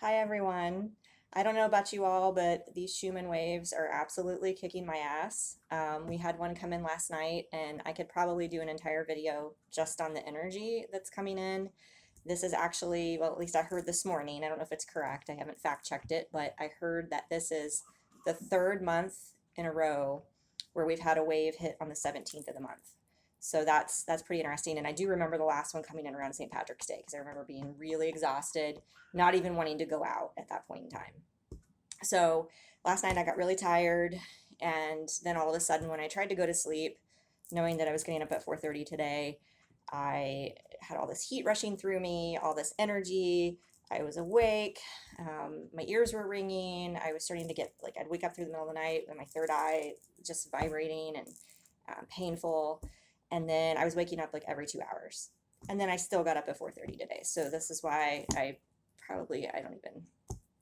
Hi everyone. I don't know about you all, but these Schumann waves are absolutely kicking my ass. We had one come in last night, and I could probably do an entire video just on the energy that's coming in. This is actually, well, at least I heard this morning. I don't know if it's correct. I haven't fact checked it, but I heard that this is the third month in a row where we've had a wave hit on the 17th of the month. So that's pretty interesting. And I do remember the last one coming in around St. Patrick's Day because I remember being really exhausted, not even wanting to go out at that point in time. So last night I got really tired, and then all of a sudden when I tried to go to sleep, knowing that I was getting up at 4:30 today, I had all this heat rushing through me, all this energy. I was awake. My ears were ringing. I was starting to get like I'd wake up through the middle of the night with my third eye just vibrating and painful. And then I was waking up like every 2 hours. And then I still got up at 4:30 today. So this is why I don't even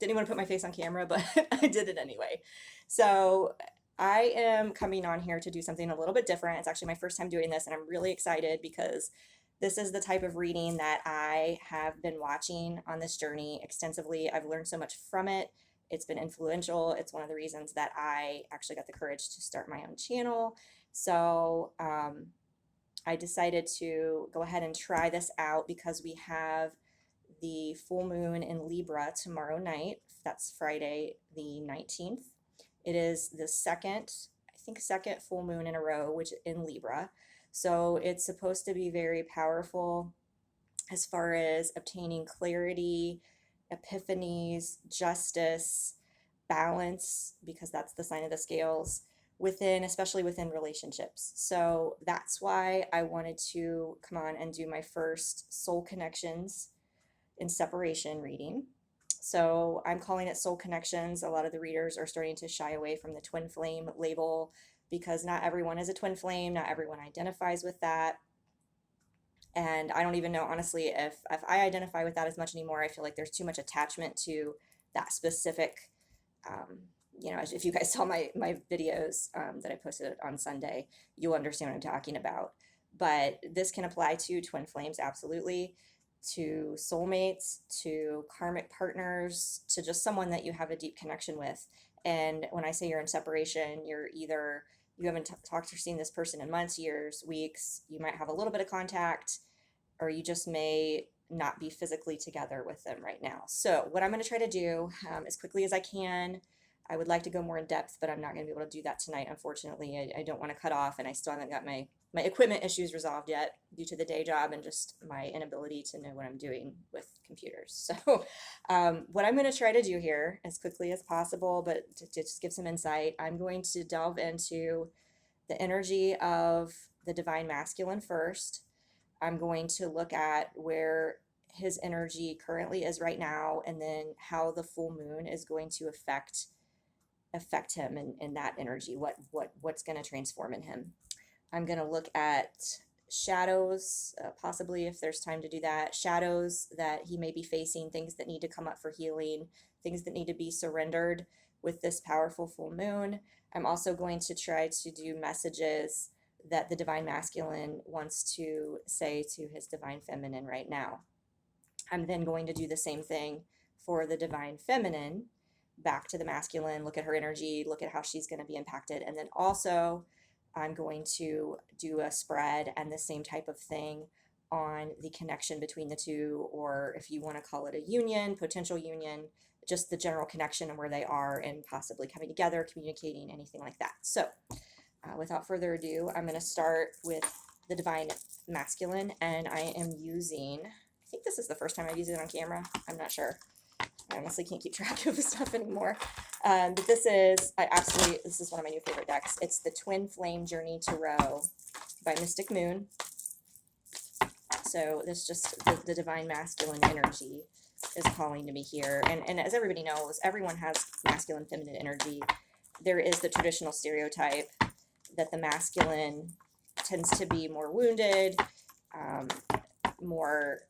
didn't want to put my face on camera, but I did it anyway. So I am coming on here to do something a little bit different. It's actually my first time doing this, and I'm really excited because this is the type of reading that I have been watching on this journey extensively. I've learned so much from it. It's been influential. It's one of the reasons that I actually got the courage to start my own channel. So I decided to go ahead and try this out because we have the full moon in Libra tomorrow night. That's Friday the 19th. It is the second full moon in a row, which in Libra. So it's supposed to be very powerful as far as obtaining clarity, epiphanies, justice, balance, because that's the sign of the scales especially within relationships. So that's why I wanted to come on and do my first soul connections in separation reading. So I'm calling it soul connections. A lot of the readers are starting to shy away from the twin flame label because not everyone is a twin flame, not everyone identifies with that. And I don't even know, honestly, if I identify with that as much anymore. I feel like there's too much attachment to that specific, if you guys saw my videos that I posted on Sunday, you'll understand what I'm talking about. But this can apply to twin flames, absolutely, to soulmates, to karmic partners, to just someone that you have a deep connection with. And when I say you're in separation, you're either you haven't talked or seen this person in months, years, weeks, you might have a little bit of contact, or you just may not be physically together with them right now. So what I'm going to try to do as quickly as I can, I would like to go more in depth, but I'm not going to be able to do that tonight, unfortunately. I don't want to cut off, and I still haven't got my equipment issues resolved yet due to the day job and just my inability to know what I'm doing with computers. So what I'm going to try to do here as quickly as possible, but to just give some insight, I'm going to delve into the energy of the divine masculine first. I'm going to look at where his energy currently is right now, and then how the full moon is going to affect him and that energy, what's going to transform in him. I'm going to look at shadows, possibly if there's time to do that, shadows that he may be facing, things that need to come up for healing, things that need to be surrendered with this powerful full moon. I'm also going to try to do messages that the divine masculine wants to say to his divine feminine right now. I'm then going to do the same thing for the divine feminine, back to the masculine, look at her energy, look at how she's going to be impacted. And then also I'm going to do a spread and the same type of thing on the connection between the two, or if you want to call it a union, potential union, just the general connection and where they are and possibly coming together, communicating, anything like that. So without further ado, I'm going to start with the divine masculine, and I am using, I think this is the first time I've used it on camera. I'm not sure. I honestly can't keep track of the stuff anymore. But this is one of my new favorite decks. It's the Twin Flame Journey to Row by Mystic Moon. So this just, the divine masculine energy is calling to me here. And as everybody knows, everyone has masculine, feminine energy. There is the traditional stereotype that the masculine tends to be more wounded, more,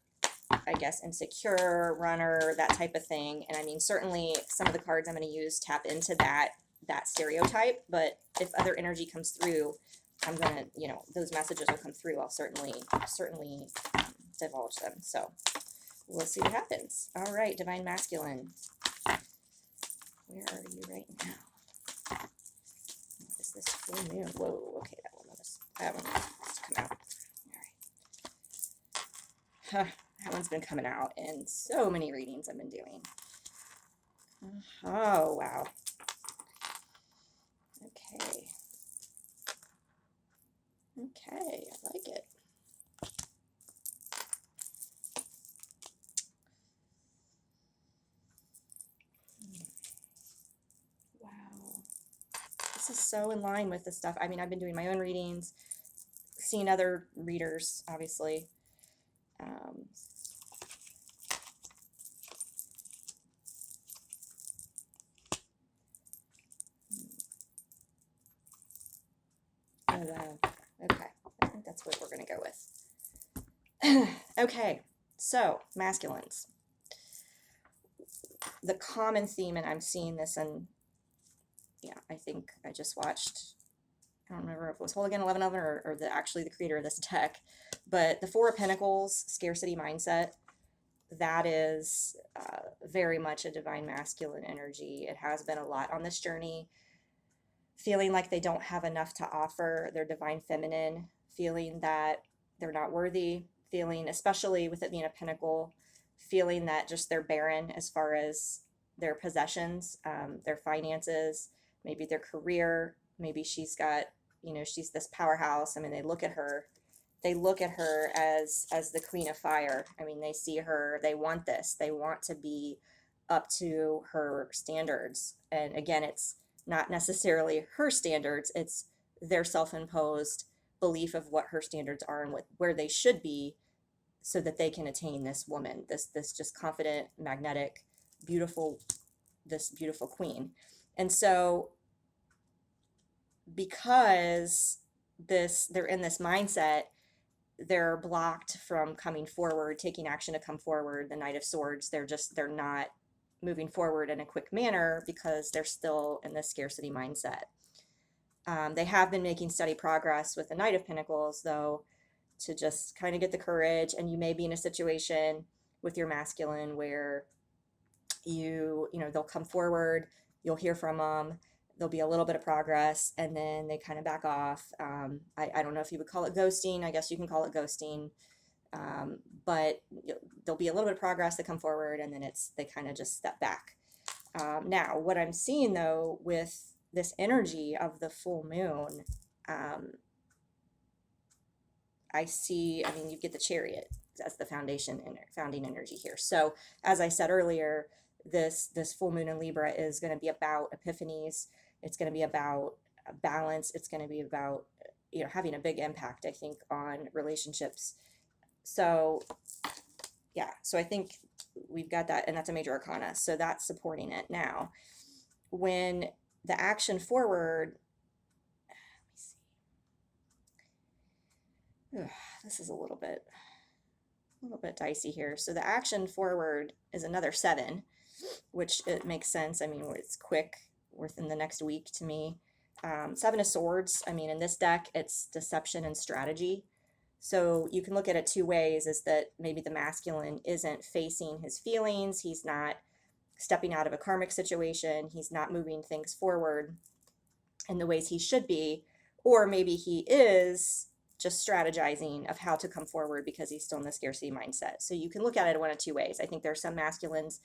I guess, insecure, runner, that type of thing. And I mean, certainly some of the cards I'm going to use tap into that stereotype, but if other energy comes through, I'm going to, those messages will come through. I'll certainly divulge them. So we'll see what happens. All right, Divine Masculine. Where are you right now? What is this full moon? Whoa, okay, that one must come out. All right. That one's been coming out in so many readings I've been doing. Oh, wow. Okay. Okay, I like it. Wow. This is so in line with the stuff. I mean, I've been doing my own readings, seen other readers, obviously. Oh, wow. Okay. I think that's what we're going to go with. Okay. So, masculines. The common theme, and I'm seeing this in, yeah, I think I just watched, I don't remember if it was Hooligan 1111 or actually the creator of this deck, but the Four of Pentacles, scarcity mindset, that is very much a divine masculine energy. It has been a lot on this journey. Feeling like they don't have enough to offer their divine feminine, feeling that they're not worthy, feeling, especially with it being a pentacle, feeling that just they're barren as far as their possessions, their finances, maybe their career. Maybe she's got, you know, she's this powerhouse. I mean, they look at her as the queen of fire. I mean, they see her, they want this, they want to be up to her standards. And again, it's not necessarily her standards, it's their self-imposed belief of what her standards are and where they should be, so that they can attain this woman, this just confident, magnetic, beautiful, this beautiful queen. And so because they're in this mindset, they're blocked from coming forward, taking action to come forward. The Knight of Swords, they're not moving forward in a quick manner because they're still in this scarcity mindset. They have been making steady progress with the Knight of Pentacles, though, to just kind of get the courage. And you may be in a situation with your masculine where you know, they'll come forward, you'll hear from them, there'll be a little bit of progress, and then they kind of back off. I don't know if you would call it ghosting. I guess you can call it ghosting. But there'll be a little bit of progress, they come forward, and then they kind of just step back. Now, what I'm seeing, though, with this energy of the full moon, I see, I mean, you get the Chariot as the founding energy here. So, as I said earlier, this full moon in Libra is going to be about epiphanies. It's going to be about balance. It's going to be about, you know, having a big impact, I think, on relationships. So, yeah, so I think we've got that, and that's a major arcana. So that's supporting it. Now, when the action forward, this is a little bit dicey here. So the action forward is another 7, which it makes sense. I mean, it's quick, within the next week to me. 7 of Swords, I mean, in this deck, it's deception and strategy. So you can look at it two ways, is that maybe the masculine isn't facing his feelings, he's not stepping out of a karmic situation, he's not moving things forward in the ways he should be, or maybe he is just strategizing of how to come forward because he's still in the scarcity mindset. So you can look at it one of two ways. I think there are some masculines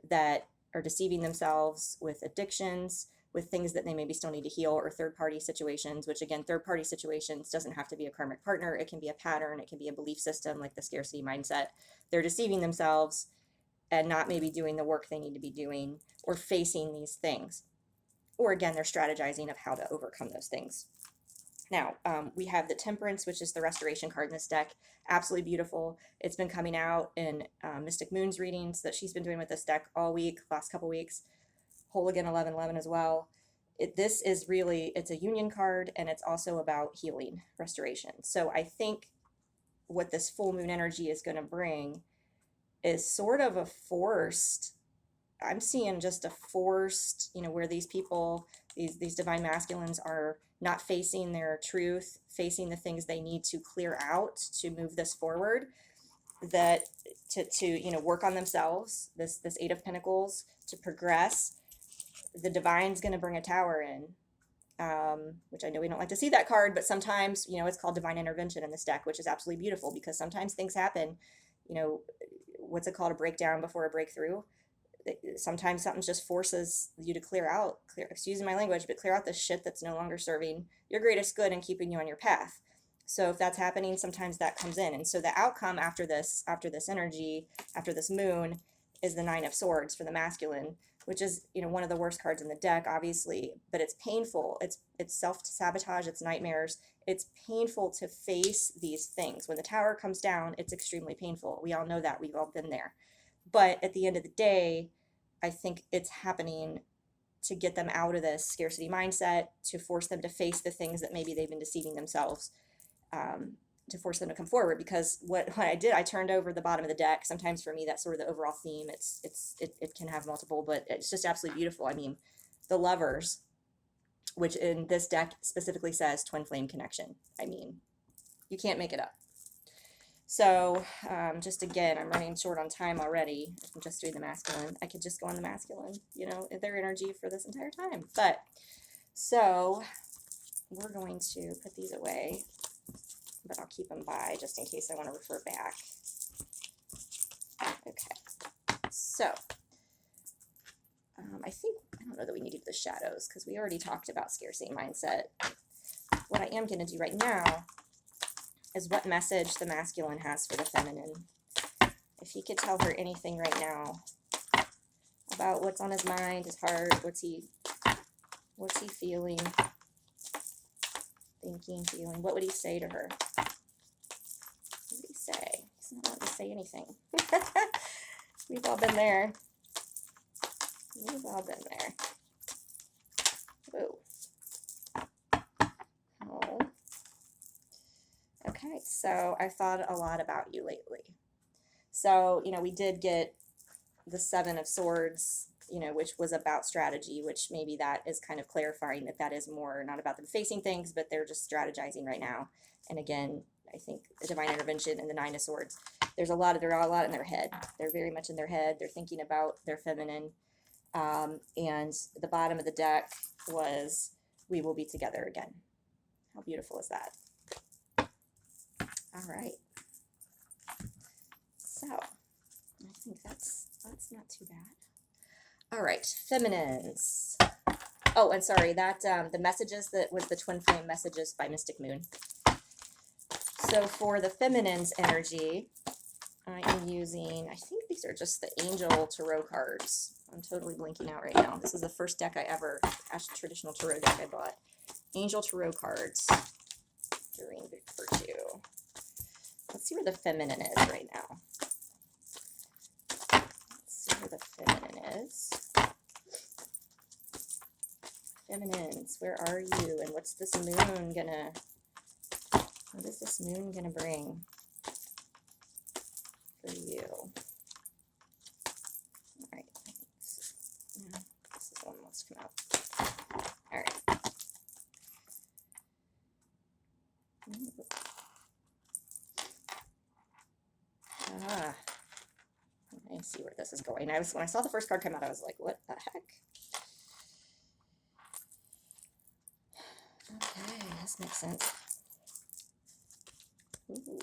that are deceiving themselves with addictions, with things that they maybe still need to heal, or third-party situations, which again, third-party situations doesn't have to be a karmic partner. It can be a pattern. It can be a belief system like the scarcity mindset. They're deceiving themselves and not maybe doing the work they need to be doing or facing these things. Or again, they're strategizing of how to overcome those things. Now, we have the Temperance, which is the restoration card in this deck. Absolutely beautiful. It's been coming out in Mystic Moon's readings that she's been doing with this deck all week, last couple weeks. Hooligan 1111 as well. This is really, it's a union card, and it's also about healing, restoration. So I think what this full moon energy is going to bring is sort of a forced, I'm seeing just a forced, you know, where these people, these divine masculines are not facing their truth, facing the things they need to clear out to move this forward. that to you know, work on themselves, this Eight of Pentacles, to progress. The Divine's going to bring a Tower in, which I know we don't like to see that card, but sometimes, you know, it's called divine intervention in this deck, which is absolutely beautiful because sometimes things happen, you know, what's it called, a breakdown before a breakthrough. Sometimes something just forces you to excuse my language, but clear out the shit that's no longer serving your greatest good and keeping you on your path. So if that's happening, sometimes that comes in. And so the outcome after this energy, after this moon, is the Nine of Swords for the masculine, which is, you know, one of the worst cards in the deck, obviously, but it's painful. It's self-sabotage, it's nightmares. It's painful to face these things. When the Tower comes down, it's extremely painful. We all know that. We've all been there. But at the end of the day, I think it's happening to get them out of this scarcity mindset, to force them to face the things that maybe they've been deceiving themselves, to force them to come forward. Because what I did, I turned over the bottom of the deck. Sometimes for me, that's sort of the overall theme. It can have multiple, but it's just absolutely beautiful. I mean, the Lovers, which in this deck specifically says twin flame connection. I mean, you can't make it up. So just again, I'm running short on time already. I'm just doing the masculine. I could just go on the masculine, you know, their energy for this entire time. But so we're going to put these away, but I'll keep them by just in case I want to refer back. Okay. So I don't know that we need to do the shadows because we already talked about scarcity mindset. What I am going to do right now is what message the masculine has for the feminine. If he could tell her anything right now about what's on his mind, his heart, what's he feeling, thinking, feeling, what would he say to her? What would he say? He's not letting me say anything. We've all been there. We've all been there. Whoa. Oh. Okay, so I thought a lot about you lately. So, you know, we did get the Seven of Swords, you know, which was about strategy, which maybe that is kind of clarifying that that is more not about them facing things, but they're just strategizing right now. And again, I think the divine intervention and the Nine of Swords, they're a lot in their head. They're very much in their head. They're thinking about their feminine. And the bottom of the deck was, we will be together again. How beautiful is that? All right. So I think that's not too bad. All right, feminines. Oh, and sorry, that the messages, that was the twin flame messages by Mystic Moon. So for the feminine's energy, I am using, I think these are just the Angel Tarot cards. I'm totally blinking out right now. This is the first deck I ever, traditional tarot deck I bought. Angel Tarot cards. Green Virtue. Let's see where the feminine is right now. Let's see where the feminine is. Feminines, where are you? And what's this moon gonna, what is this moon gonna bring for you? All right, I think this is one that wants to come out. All right. Ah, let me see where this is going. When I saw the first card come out, I was like, what the heck? Okay, this makes sense. Ooh.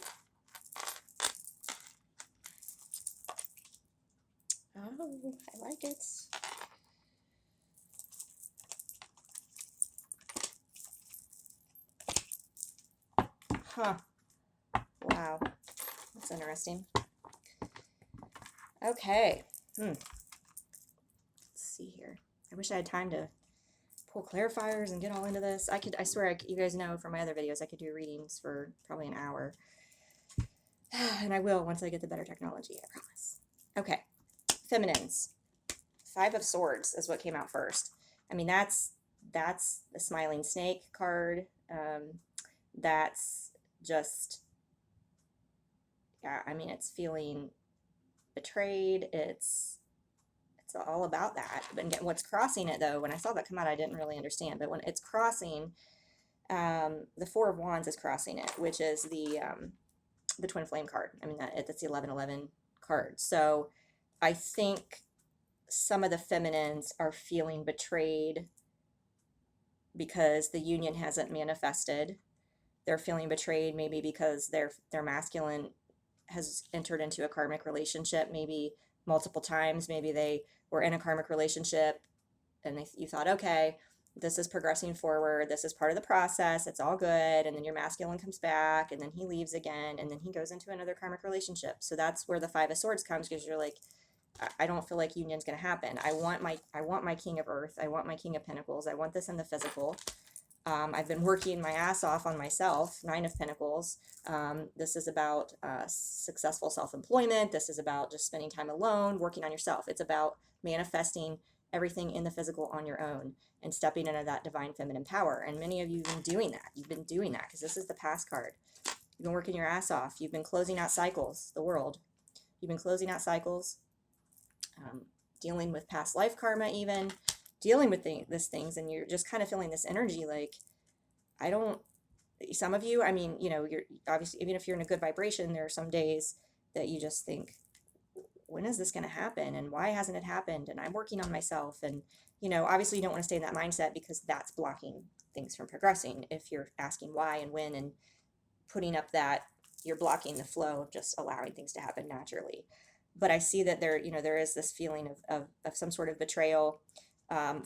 Oh, I like it. Huh. Wow. That's interesting. Okay. Let's see here. I wish I had time to pull clarifiers and get all into this. I swear, you guys know from my other videos, I could do readings for probably an hour. And I will once I get the better technology, I promise. Okay. Feminines. Five of Swords is what came out first. I mean, that's the smiling snake card. That's just, yeah, I mean, it's feeling betrayed. It's all about that. But again, what's crossing it, though, when I saw that come out, I didn't really understand. But when it's crossing, the Four of Wands is crossing it, which is the the twin flame card. I mean, that's the 1111 card. So I think some of the feminines are feeling betrayed because the union hasn't manifested. They're feeling betrayed maybe because their masculine has entered into a karmic relationship, maybe multiple times. Maybe they were in a karmic relationship and you thought, okay, this is progressing forward. This is part of the process. It's all good. And then your masculine comes back and then he leaves again and then he goes into another karmic relationship. So that's where the Five of Swords comes, because you're like, I don't feel like union's going to happen. I want my King of Earth. I want my King of Pentacles. I want this in the physical. I've been working my ass off on myself. Nine of Pentacles. This is about successful self-employment. This is about just spending time alone, working on yourself. It's about manifesting everything in the physical on your own and stepping into that divine feminine power. And many of you have been doing that. You've been doing that because this is the past card. You've been working your ass off. You've been closing out cycles, the world. You've been closing out cycles, dealing with past life karma, even dealing with these things. And you're just kind of feeling this energy like, some of you, I mean, you know, you're obviously, even if you're in a good vibration, there are some days that you just think, when is this going to happen? And why hasn't it happened? And I'm working on myself. And, you know, obviously you don't want to stay in that mindset because that's blocking things from progressing. If you're asking why and when and putting up that, you're blocking the flow of just allowing things to happen naturally. But I see that there, you know, there is this feeling of some sort of betrayal.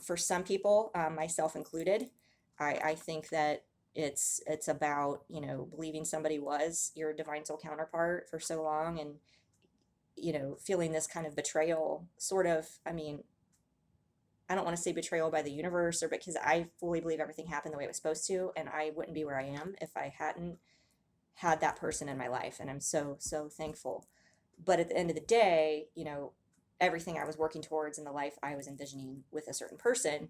For some people, myself included, I think that it's about, you know, believing somebody was your divine soul counterpart for so long and, you know, feeling this kind of betrayal, sort of. I mean, I don't want to say betrayal by the universe, or because I fully believe everything happened the way it was supposed to, and I wouldn't be where I am if I hadn't had that person in my life, and I'm so thankful. But at the end of the day, you know, everything I was working towards in the life I was envisioning with a certain person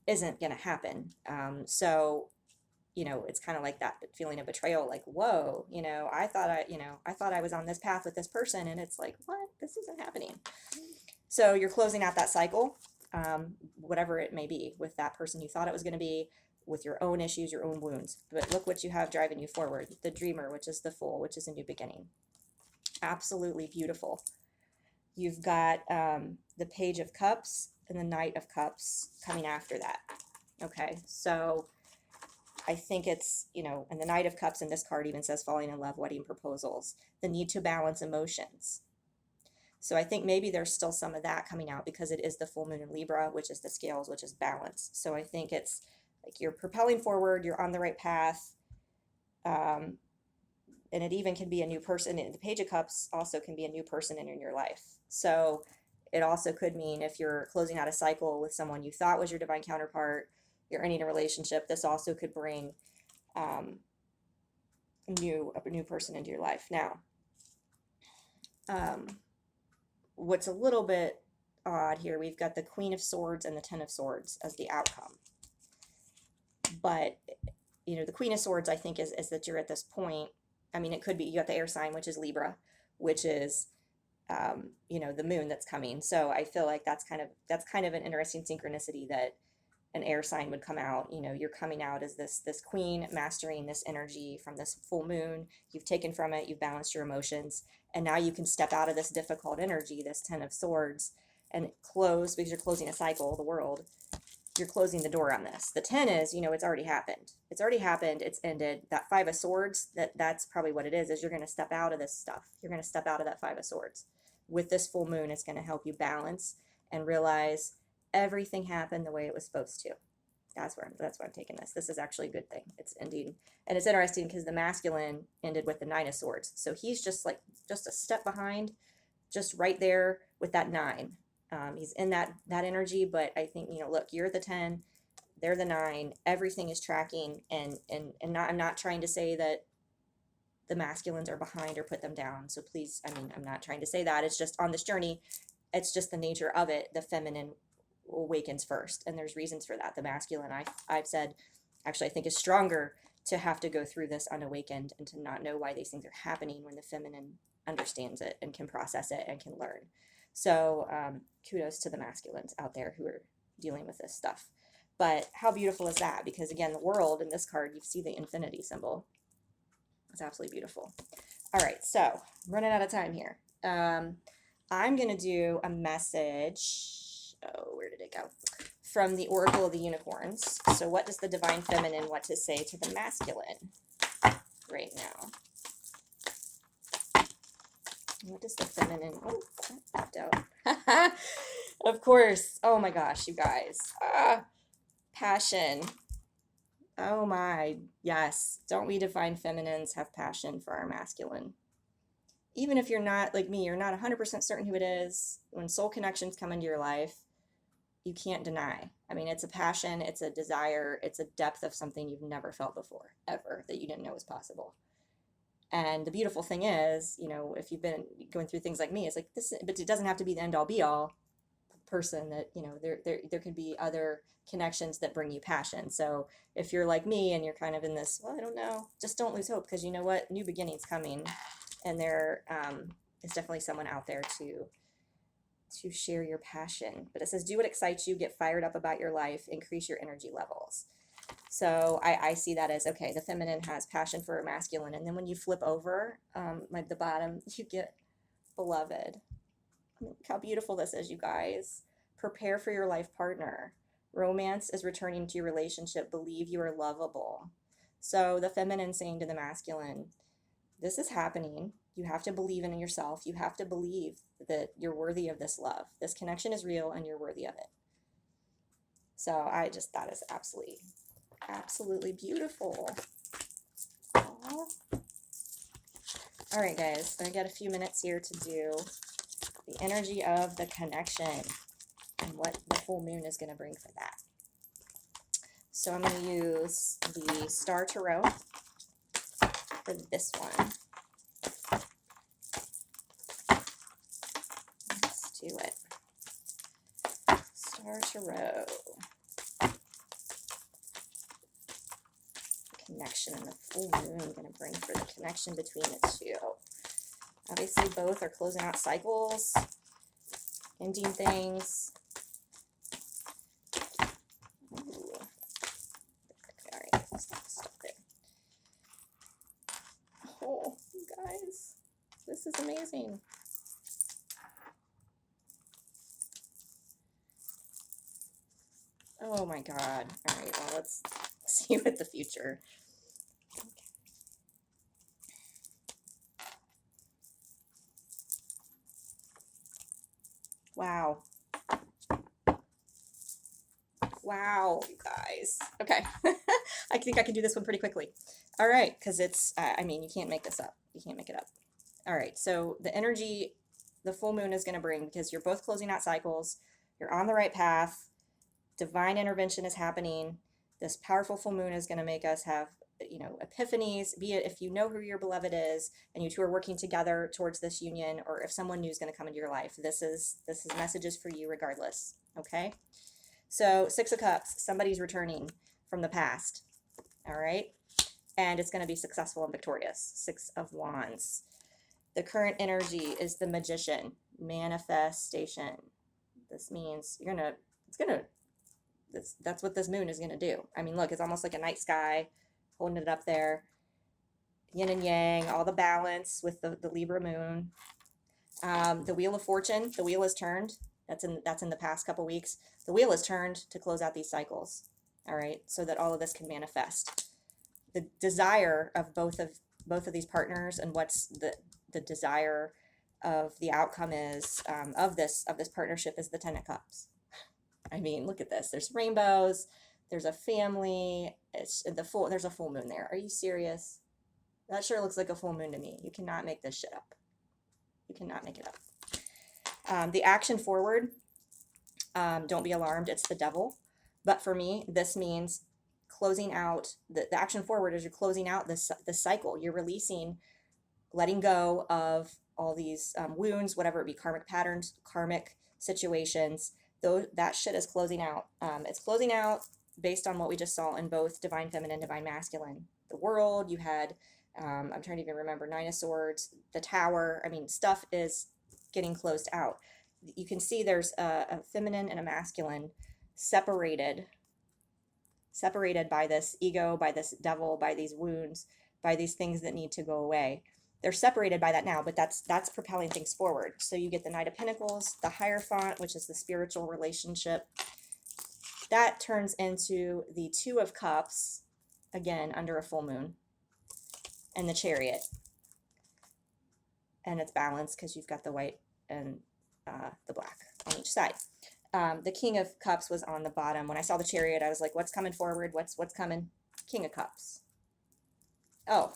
isn't going to happen. So, you know, it's kind of like that feeling of betrayal, like, whoa, you know, I thought I was on this path with this person, and it's like, what? This isn't happening. So you're closing out that cycle, whatever it may be, with that person you thought it was going to be, with your own issues, your own wounds. But look what you have driving you forward. The Dreamer, which is the Fool, which is a new beginning. Absolutely beautiful. You've got the Page of Cups and the Knight of Cups coming after that. Okay, so I think it's, you know, and the Knight of Cups in this card even says falling in love, wedding proposals, the need to balance emotions. So I think maybe there's still some of that coming out because it is the full moon in Libra, which is the scales, which is balance. So I think it's like you're propelling forward, you're on the right path. And it even can be a new person. The Page of Cups also can be a new person in your life. So it also could mean if you're closing out a cycle with someone you thought was your divine counterpart, you're ending a relationship, this also could bring a new person into your life. Now, what's a little bit odd here, we've got the Queen of Swords and the Ten of Swords as the outcome. But, you know, the Queen of Swords, I think, is that you're at this point. I mean, it could be you got the air sign, which is Libra, which is, you know, the moon that's coming. So I feel like that's kind of an interesting synchronicity that an air sign would come out. You know, you're coming out as this queen, mastering this energy from this full moon. You've taken from it, you've balanced your emotions, and now you can step out of this difficult energy, this Ten of Swords, and close, because you're closing a cycle, the world. You're closing the door on this. The 10 is, you know, it's already happened. It's already happened. It's ended. That Five of Swords, that's probably what it is you're going to step out of this stuff. You're going to step out of that Five of Swords. With this full moon, it's going to help you balance and realize everything happened the way it was supposed to. That's why I'm taking this. This is actually a good thing. It's ending. And it's interesting because the masculine ended with the Nine of Swords. So he's just a step behind, just right there with that 9. He's in that energy, but I think, you know, look, you're the 10, they're the 9, everything is tracking, and I'm not trying to say that the masculines are behind or put them down. So please, I mean, I'm not trying to say that. It's just on this journey, it's just the nature of it. The feminine awakens first, and there's reasons for that. The masculine, I've said, actually, I think is stronger to have to go through this unawakened and to not know why these things are happening when the feminine understands it and can process it and can learn. So kudos to the masculines out there who are dealing with this stuff. But how beautiful is that? Because again, the world in this card, you see the infinity symbol. It's absolutely beautiful. All right, so I'm running out of time here. I'm going to do a message. Oh, where did it go? From the Oracle of the Unicorns. So, what does the Divine Feminine want to say to the masculine right now? What does the feminine? Oh, that popped out. Of course. Oh my gosh, you guys. Passion. Oh my. Yes. Don't we divine feminines have passion for our masculine? Even if you're not like me, you're not 100% certain who it is. When soul connections come into your life, you can't deny. I mean, it's a passion, it's a desire, it's a depth of something you've never felt before, ever, that you didn't know was possible. And the beautiful thing is, you know, if you've been going through things like me, it's like this, but it doesn't have to be the end all be all person that, you know, there can be other connections that bring you passion. So if you're like me and you're kind of in this, well, I don't know, just don't lose hope, because you know what? New beginnings coming, and there is definitely someone out there to share your passion. But it says, do what excites you, get fired up about your life, increase your energy levels. So I see that as, okay, the feminine has passion for a masculine. And then when you flip over, like the bottom, you get beloved. I mean, look how beautiful this is, you guys. Prepare for your life partner. Romance is returning to your relationship. Believe you are lovable. So the feminine saying to the masculine, this is happening. You have to believe in yourself. You have to believe that you're worthy of this love. This connection is real and you're worthy of it. So I just, that is absolutely beautiful. Aww. All right, guys, I got a few minutes here to do the energy of the connection and what the full moon is going to bring for that. So I'm going to use the Star Tarot for this one. Let's do it. Star Tarot. Connection and the full moon going to bring for the connection between the two. Obviously, both are closing out cycles, ending things. Ooh. All right, stop it. Oh, you guys, this is amazing. Oh my God. All right, well, let's see what the future. Wow. Wow, you guys. Okay. I think I can do this one pretty quickly. All right, because it's, I mean, you can't make this up. You can't make it up. All right, so the energy the full moon is going to bring, because you're both closing out cycles, you're on the right path, divine intervention is happening. This powerful full moon is going to make us have, you know, epiphanies, be it if you know who your beloved is and you two are working together towards this union, or if someone new is going to come into your life. This is messages for you regardless. Okay. So 6 of Cups, somebody's returning from the past. All right. And it's going to be successful and victorious. 6 of Wands. The current energy is the Magician, manifestation. This means that's what this moon is going to do. I mean, look, it's almost like a night sky, holding it up there. Yin and yang, all the balance with the Libra moon. The Wheel of Fortune, the wheel is turned. That's in the past couple weeks. The wheel is turned to close out these cycles. All right, so that all of this can manifest. The desire of both of these partners, and what's the desire of the outcome is of this partnership, is the 10 of Cups. I mean, look at this. There's rainbows. There's a family. There's a full moon there. Are you serious? That sure looks like a full moon to me. You cannot make this shit up. You cannot make it up. The action forward. Don't be alarmed. It's the devil. But for me, this means closing out. The action forward is you're closing out this cycle. You're releasing, letting go of all these wounds, whatever it be, karmic patterns, karmic situations. That shit is closing out. It's closing out based on what we just saw in both divine feminine, divine masculine. The world, you had, I'm trying to even remember, 9 of Swords, the Tower. I mean, stuff is getting closed out. You can see there's a feminine and a masculine separated by this ego, by this devil, by these wounds, by these things that need to go away. They're separated by that now, but that's propelling things forward. So you get the Knight of Pentacles, the Hierophant, which is the spiritual relationship. That turns into the Two of Cups, again, under a full moon, and the Chariot. And it's balanced because you've got the white and the black on each side. The King of Cups was on the bottom. When I saw the Chariot, I was like, what's coming forward? What's coming? King of Cups. Oh,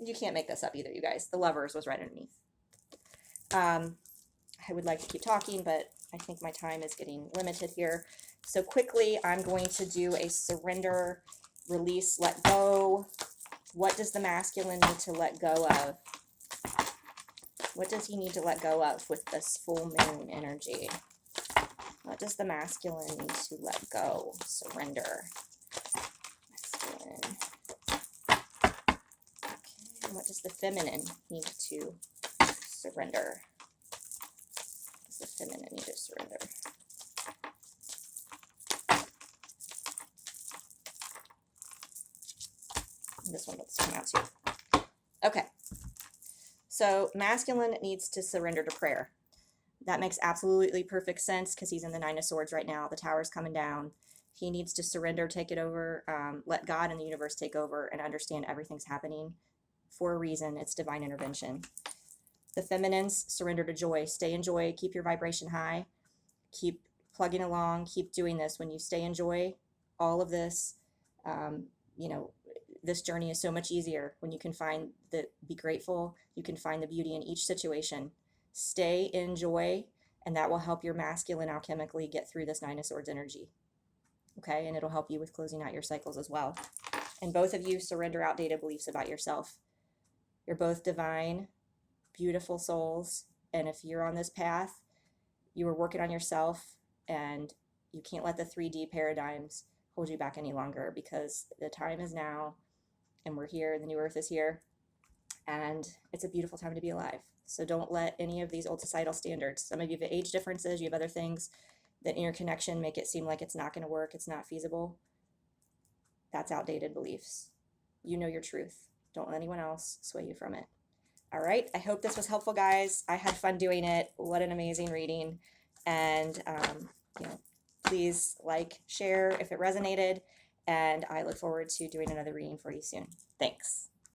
you can't make this up either, you guys. The Lovers was right underneath. I would like to keep talking, but I think my time is getting limited here. So quickly, I'm going to do a surrender, release, let go. What does the masculine need to let go of? What does he need to let go of with this full moon energy? What does the masculine need to let go? Surrender. Masculine. Okay, what does the feminine need to surrender? What does the feminine need to surrender? This one looks to come out too. Okay. So masculine needs to surrender to prayer. That makes absolutely perfect sense because he's in the Nine of Swords right now. The tower's coming down. He needs to surrender, take it over, let God and the universe take over and understand everything's happening for a reason. It's divine intervention. The feminines surrender to joy. Stay in joy. Keep your vibration high. Keep plugging along. Keep doing this. When you stay in joy, all of this, you know, this journey is so much easier when you can find be grateful. You can find the beauty in each situation. Stay in joy, and that will help your masculine alchemically get through this Nine of Swords energy. Okay, and it'll help you with closing out your cycles as well. And both of you surrender outdated beliefs about yourself. You're both divine, beautiful souls, and if you're on this path, you are working on yourself, and you can't let the 3D paradigms hold you back any longer because the time is now. And we're here, the new earth is here, and it's a beautiful time to be alive. So don't let any of these old societal standards, some of you have age differences, you have other things that interconnection make it seem like it's not going to work, it's not feasible. That's outdated beliefs. You know your truth. Don't let anyone else sway you from it. All right, I hope this was helpful, guys. I had fun doing it. What an amazing reading. And, you know, please like, share if it resonated. And I look forward to doing another reading for you soon. Thanks.